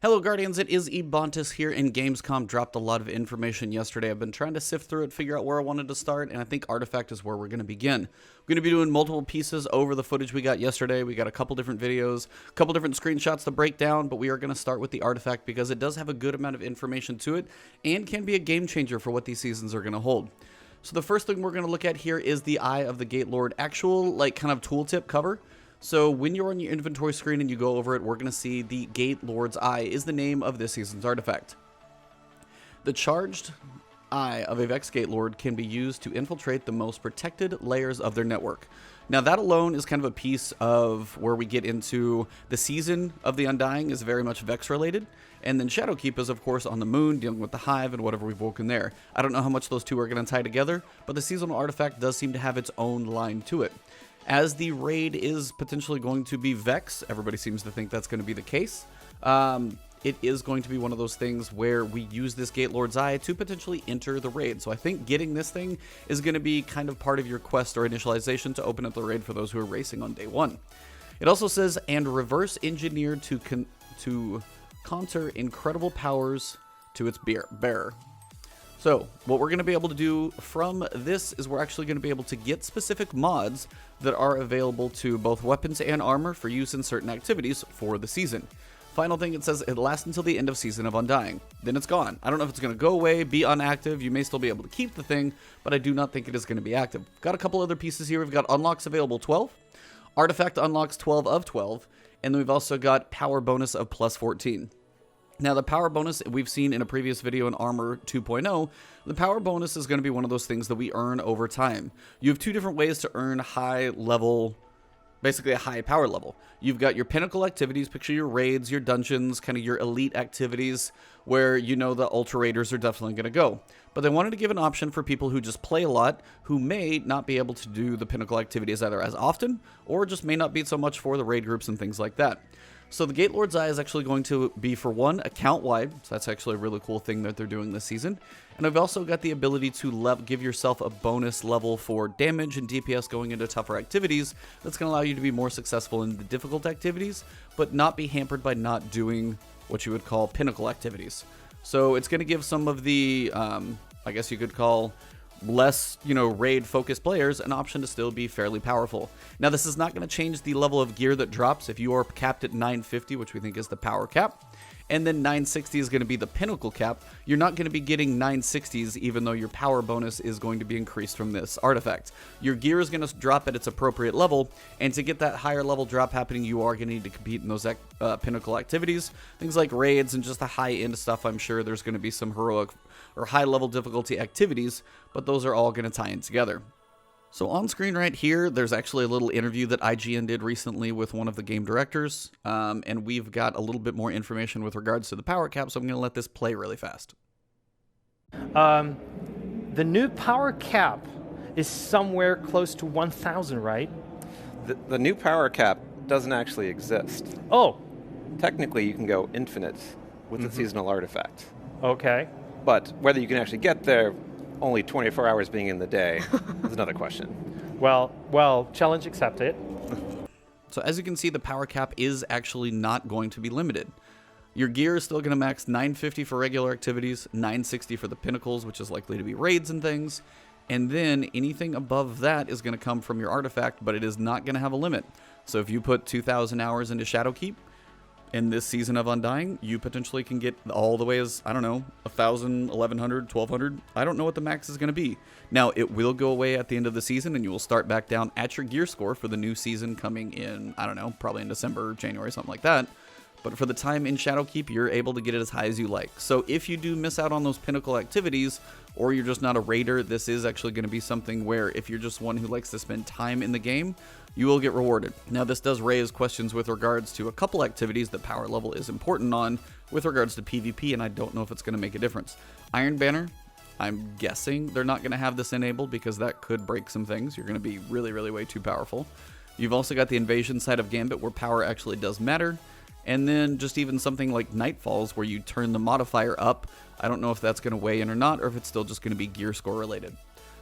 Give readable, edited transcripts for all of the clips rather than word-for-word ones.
Hello Guardians, it is Ebontis here, and Gamescom dropped a lot of information yesterday. I've been trying to sift through it, figure out where I wanted to start, and I think Artifact is where we're going to begin. We're going to be doing multiple pieces over the footage we got yesterday. We got a couple different videos, a couple different screenshots to break down, but we are going to start with the Artifact because it does have a good amount of information to it and can be a game changer for what these seasons are going to hold. So the first thing we're going to look at here is the Eye of the Gate Lord, actual kind of tooltip cover. So when you're on your inventory screen and you go over it, we're going to see the Gate Lord's Eye is the name of this season's artifact. The charged eye of a Vex Gate Lord can be used to infiltrate the most protected layers of their network. Now that alone is kind of a piece of where we get into the season of the Undying is very much Vex related. And then Shadowkeep is of course on the moon dealing with the hive and whatever we've woken there. I don't know how much those two are going to tie together, but the seasonal artifact does seem to have its own line to it. As the raid is potentially going to be Vex, everybody seems to think that's going to be the case. It is going to be one of those things where we use this Gate Lord's Eye to potentially enter the raid. So I think getting this thing is going to be kind of part of your quest or initialization to open up the raid for those who are racing on day one. It also says, and reverse engineered to counter incredible powers to its bearer. So, what we're going to be able to do from this is we're actually going to be able to get specific mods that are available to both weapons and armor for use in certain activities for the season. Final thing, it says it lasts until the end of Season of Undying. Then it's gone. I don't know if it's going to go away, be inactive. You may still be able to keep the thing, but I do not think it is going to be active. Got a couple other pieces here. We've got unlocks available 12, artifact unlocks 12 of 12, and then we've also got power bonus of plus 14. Now, the power bonus we've seen in a previous video in Armor 2.0, the power bonus is going to be one of those things that we earn over time. You have two different ways to earn high level, basically a high power level. You've got your pinnacle activities, picture your raids, your dungeons, kind of your elite activities, where you know the Ultra Raiders are definitely going to go. But they wanted to give an option for people who just play a lot, who may not be able to do the pinnacle activities either as often, or just may not be so much for the raid groups and things like that. So the Gate Lord's Eye is actually going to be, for one, account-wide. So that's actually a really cool thing that they're doing this season. And I've also got the ability to give yourself a bonus level for damage and DPS going into tougher activities. That's going to allow you to be more successful in the difficult activities, but not be hampered by not doing what you would call pinnacle activities. So it's going to give some of the, I guess you could call less, raid-focused players an option to still be fairly powerful. Now, this is not going to change the level of gear that drops. If you are capped at 950, which we think is the power cap, and then 960 is going to be the pinnacle cap, you're not going to be getting 960s even though your power bonus is going to be increased from this artifact. Your gear is going to drop at its appropriate level, and to get that higher level drop happening, you are going to need to compete in those pinnacle activities. Things like raids and just the high-end stuff, I'm sure there's going to be some heroic or high-level difficulty activities, but those are all going to tie in together. So on screen right here, there's actually a little interview that IGN did recently with one of the game directors, and we've got a little bit more information with regards to the power cap, so I'm going to let this play really fast. The new power cap is somewhere close to 1,000, right? The new power cap doesn't actually exist. Oh. Technically, you can go infinite with the seasonal artifact. Okay. But whether you can actually get there, only 24 hours being in the day, is another question. Well, challenge accepted. So as you can see, the power cap is actually not going to be limited. Your gear is still going to max 950 for regular activities, 960 for the pinnacles, which is likely to be raids and things, and then anything above that is going to come from your artifact, but it is not going to have a limit. So if you put 2,000 hours into Shadowkeep, in this season of Undying, you potentially can get all the way as, 1,000, 1,100, 1,200. I don't know what the max is going to be. Now, it will go away at the end of the season, and you will start back down at your gear score for the new season coming in, probably in December, January, something like that. But for the time in Shadowkeep, you're able to get it as high as you like. So if you do miss out on those pinnacle activities, or you're just not a raider, this is actually going to be something where if you're just one who likes to spend time in the game, you will get rewarded. Now, this does raise questions with regards to a couple activities that power level is important on with regards to PvP, and I don't know if it's going to make a difference. Iron Banner, I'm guessing they're not going to have this enabled because that could break some things. You're going to be really, really way too powerful. You've also got the invasion side of Gambit where power actually does matter. And then just even something like Nightfalls where you turn the modifier up. I don't know if that's going to weigh in or not, or if it's still just going to be gear score related.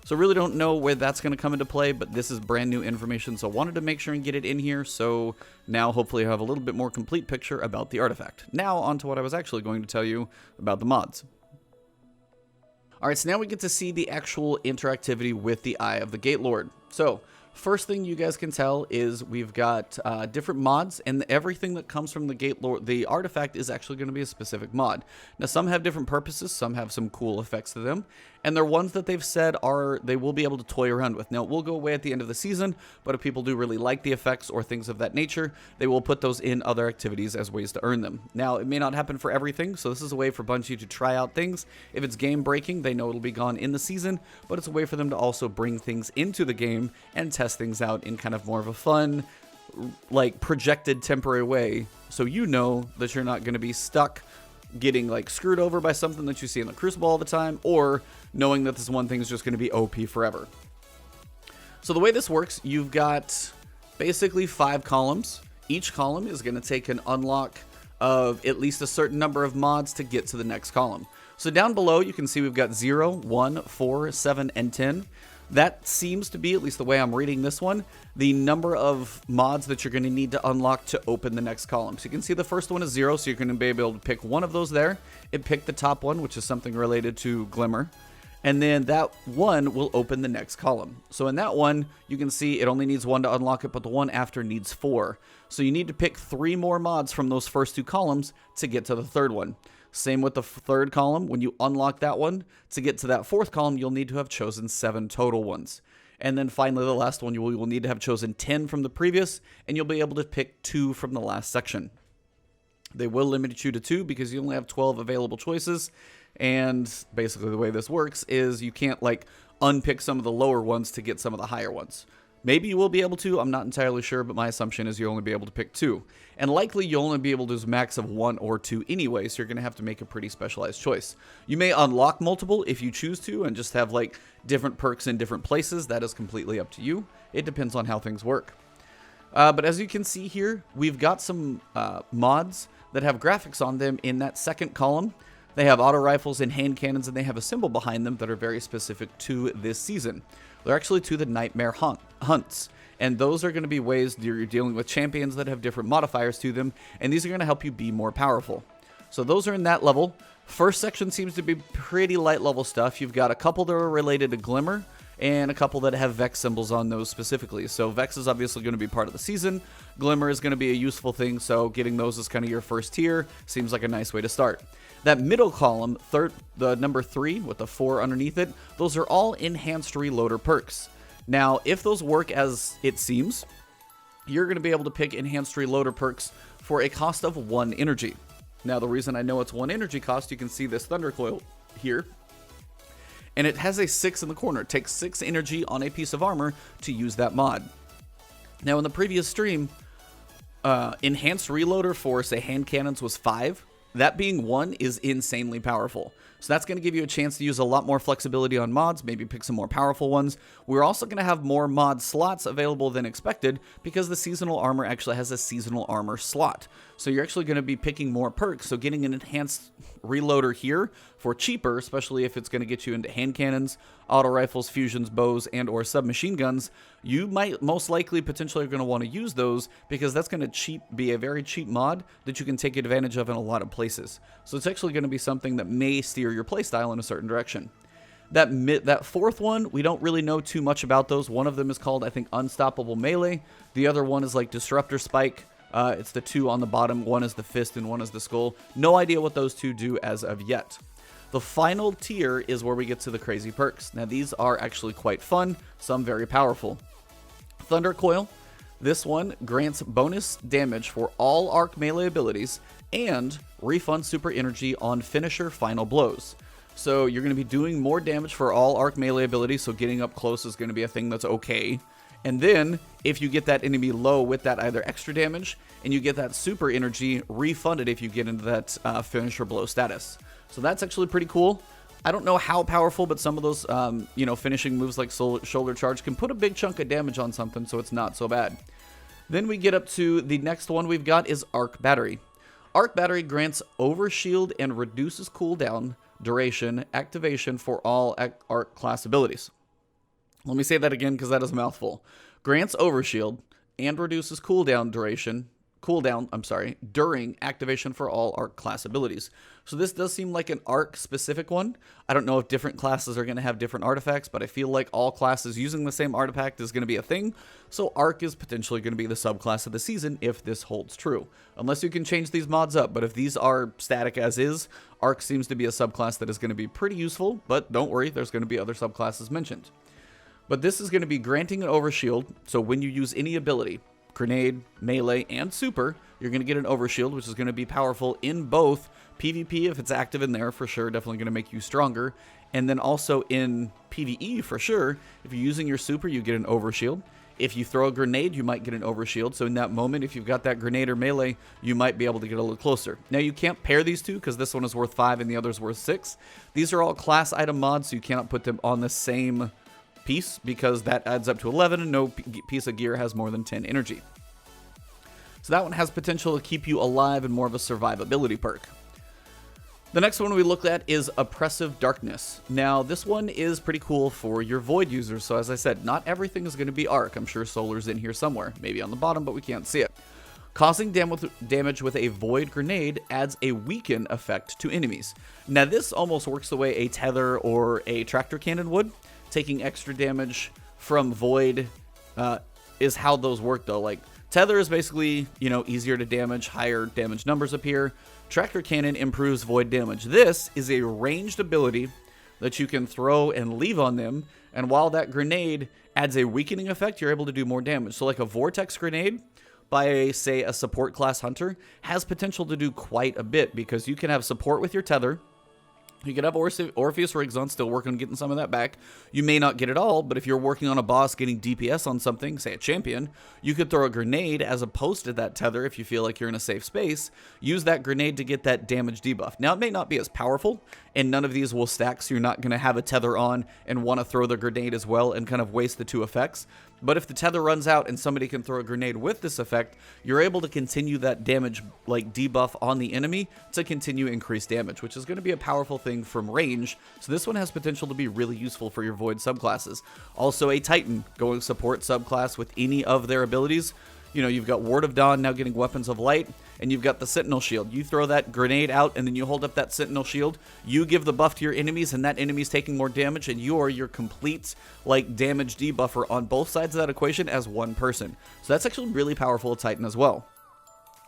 So really don't know where that's going to come into play, but this is brand new information, so I wanted to make sure and get it in here, so now hopefully I have a little bit more complete picture about the artifact. Now on to what I was actually going to tell you about the mods. Alright, so now we get to see the actual interactivity with the Eye of the Gate Lord. So, first thing you guys can tell is we've got different mods, and everything that comes from the Gate Lord, the artifact, is actually going to be a specific mod. Now, some have different purposes, some have some cool effects to them, and they're ones that they've said they will be able to toy around with. Now, it will go away at the end of the season, but if people do really like the effects or things of that nature, they will put those in other activities as ways to earn them. Now, it may not happen for everything, so this is a way for Bungie to try out things. If it's game breaking, they know it'll be gone in the season, but it's a way for them to also bring things into the game and test things out in kind of more of a fun, like projected temporary way, so you know that you're not going to be stuck getting like screwed over by something that you see in the Crucible all the time, or knowing that this one thing is just going to be OP forever. So the way this works, you've got basically 5 columns. Each column is going to take an unlock of at least a certain number of mods to get to the next column. So down below you can see we've got 0, 1, 4, 7, and 10. That seems to be, at least the way I'm reading this one, the number of mods that you're going to need to unlock to open the next column. So you can see the first one is 0, so you're going to be able to pick one of those there. It picked the top one, which is something related to Glimmer. And then that one will open the next column. So in that one, you can see it only needs 1 to unlock it, but the one after needs 4. So you need to pick 3 more mods from those first 2 columns to get to the third one. Same with the third column. When you unlock that one, to get to that 4th column, you'll need to have chosen 7 total ones. And then finally, the last one, you will need to have chosen 10 from the previous, and you'll be able to pick 2 from the last section. They will limit you to 2 because you only have 12 available choices. And basically the way this works is you can't like unpick some of the lower ones to get some of the higher ones. Maybe you will be able to, I'm not entirely sure, but my assumption is you'll only be able to pick 2. And likely you'll only be able to do a max of 1 or 2 anyway, so you're going to have to make a pretty specialized choice. You may unlock multiple if you choose to and just have like different perks in different places. That is completely up to you. It depends on how things work. But as you can see here, we've got some mods that have graphics on them in that second column. They have auto rifles and hand cannons, and they have a symbol behind them that are very specific to this season. They're actually to the Nightmare Hunts, and those are going to be ways you're dealing with champions that have different modifiers to them, and these are going to help you be more powerful. So those are in that level. First section seems to be pretty light level stuff. You've got a couple that are related to Glimmer, and a couple that have Vex symbols on those specifically. So Vex is obviously going to be part of the season. Glimmer is going to be a useful thing, so getting those as kind of your first tier seems like a nice way to start. That middle column, the number 3 with the 4 underneath it, those are all enhanced reloader perks. Now, if those work as it seems, you're going to be able to pick enhanced reloader perks for a cost of 1 energy. Now, the reason I know it's 1 energy cost, you can see this Thunder Coil here, and it has a 6 in the corner. It takes 6 energy on a piece of armor to use that mod. Now, in the previous stream, enhanced reloader for, say, hand cannons was 5. That being 1 is insanely powerful. So that's going to give you a chance to use a lot more flexibility on mods, maybe pick some more powerful ones. We're also going to have more mod slots available than expected because the seasonal armor actually has a seasonal armor slot. So you're actually going to be picking more perks, so getting an enhanced reloader here for cheaper, especially if it's going to get you into hand cannons, auto rifles, fusions, bows, and or submachine guns, you might most likely potentially are going to want to use those because that's going to be a very cheap mod that you can take advantage of in a lot of places. So it's actually going to be something that may steer your playstyle in a certain direction. That 4th one, we don't really know too much about those. One of them is called, I think, Unstoppable Melee. The other one is like Disruptor Spike. It's the 2 on the bottom. One is the fist and one is the skull. No idea what those 2 do as of yet. The final tier is where we get to the crazy perks. Now, these are actually quite fun, some very powerful. Thunder Coil. This one grants bonus damage for all arc melee abilities and refund super energy on finisher final blows. So you're going to be doing more damage for all arc melee abilities, so getting up close is going to be a thing that's okay. And then, if you get that enemy low with that either extra damage, and you get that super energy refunded if you get into that finisher blow status. So that's actually pretty cool. I don't know how powerful, but some of those, finishing moves like shoulder charge can put a big chunk of damage on something, so it's not so bad. Then we get up to the next one we've got is Arc Battery. Arc Battery grants overshield and reduces cooldown duration activation for all arc class abilities. Let me say that again because that is a mouthful. Grants overshield and reduces cooldown during activation for all arc class abilities. So this does seem like an arc specific one. I don't know if different classes are going to have different artifacts, but I feel like all classes using the same artifact is going to be a thing. So arc is potentially going to be the subclass of the season if this holds true. Unless you can change these mods up, but if these are static as is, arc seems to be a subclass that is going to be pretty useful, but don't worry, there's going to be other subclasses mentioned. But this is going to be granting an overshield, so when you use any ability, grenade, melee, and super, you're going to get an overshield, which is going to be powerful in both PvP if it's active in there for sure, definitely going to make you stronger, and then also in PvE for sure, if you're using your super, you get an overshield. If you throw a grenade, you might get an overshield, so in that moment, if you've got that grenade or melee, you might be able to get a little closer. Now, you can't pair these two because this one is worth 5 and the other is worth 6. These are all class item mods, so you cannot put them on the same piece because that adds up to 11 and no piece of gear has more than 10 energy. So that one has potential to keep you alive and more of a survivability perk. The next one we looked at is Oppressive Darkness. Now this one is pretty cool for your Void users, so as I said, not everything is going to be Arc. I'm sure Solar's in here somewhere, maybe on the bottom, but we can't see it. Causing damage with a Void grenade adds a weaken effect to enemies. Now this almost works the way a Tether or a Tractor Cannon would. Taking extra damage from Void is how those work though. Like Tether is basically, you know, easier to damage, higher damage numbers appear. Tractor Cannon improves Void damage. This is a ranged ability that you can throw and leave on them, and while that grenade adds a weakening effect, you're able to do more damage. So like a Vortex grenade by, say, a support class hunter has potential to do quite a bit because you can have support with your Tether. You could have Orpheus Rigs on, still working on getting some of that back. You may not get it all, but if you're working on a boss getting DPS on something, say a champion, you could throw a grenade as opposed to that Tether if you feel like you're in a safe space. Use that grenade to get that damage debuff. Now, it may not be as powerful, and none of these will stack, so you're not going to have a Tether on and want to throw the grenade as well and kind of waste the two effects. But if the Tether runs out and somebody can throw a grenade with this effect, you're able to continue that damage, like debuff on the enemy to continue increased damage, which is going to be a powerful thing from range. So this one has potential to be really useful for your Void subclasses. Also a Titan going support subclass with any of their abilities. You know, you've got Ward of Dawn now getting Weapons of Light, and you've got the Sentinel Shield. You throw that grenade out, and then you hold up that Sentinel Shield. You give the buff to your enemies, and that enemy's taking more damage, and you are your complete, like, damage debuffer on both sides of that equation as one person. So that's actually really powerful at Titan as well.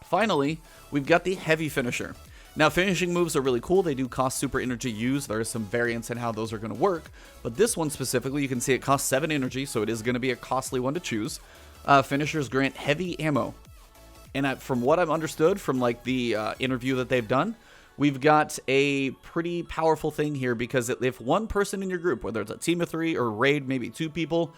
Finally, we've got the Heavy Finisher. Now, finishing moves are really cool. They do cost super energy used. There is some variance in how those are going to work. But this one specifically, you can see it costs 7 energy, so it is going to be a costly one to choose. Finishers grant heavy ammo. And from what I've understood from like the interview that they've done, we've got a pretty powerful thing here because if one person in your group, whether it's a team of 3 or raid, maybe 2 people,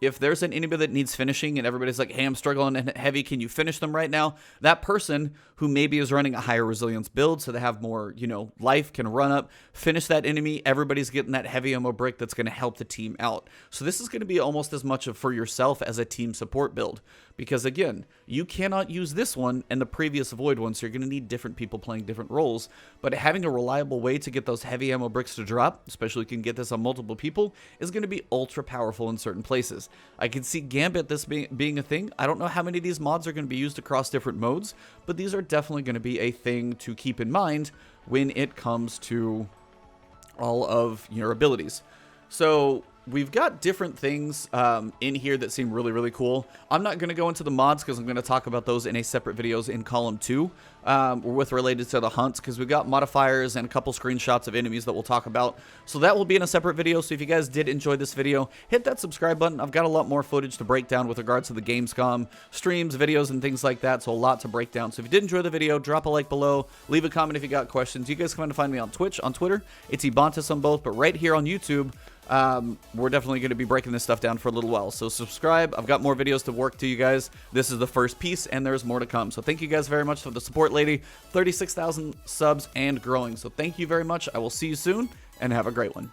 if there's an enemy that needs finishing and everybody's like, hey, I'm struggling and heavy, can you finish them right now? That person who maybe is running a higher resilience build so they have more, you know, life, can run up, finish that enemy. Everybody's getting that heavy ammo brick that's going to help the team out. So this is going to be almost as much for yourself as a team support build. Because again, you cannot use this one and the previous Void one, so you're going to need different people playing different roles. But having a reliable way to get those heavy ammo bricks to drop, especially if you can get this on multiple people, is going to be ultra powerful in certain places. I can see Gambit this being a thing. I don't know how many of these mods are going to be used across different modes, but these are definitely going to be a thing to keep in mind when it comes to all of your abilities. So we've got different things in here that seem really, really cool. I'm not going to go into the mods because I'm going to talk about those in a separate videos in column 2 with related to the hunts, because we've got modifiers and a couple screenshots of enemies that we'll talk about. So that will be in a separate video. So if you guys did enjoy this video, hit that subscribe button. I've got a lot more footage to break down with regards to the Gamescom streams, videos, and things like that. So a lot to break down. So if you did enjoy the video, drop a like below. Leave a comment if you got questions. You guys can find me on Twitch, on Twitter. It's Ebontis on both, but right here on YouTube, we're definitely going to be breaking this stuff down for a little while. So subscribe. I've got more videos to work to you guys. This is the first piece, and there's more to come. So thank you guys very much for the support, lady. 36,000 subs and growing. So thank you very much. I will see you soon, and have a great one.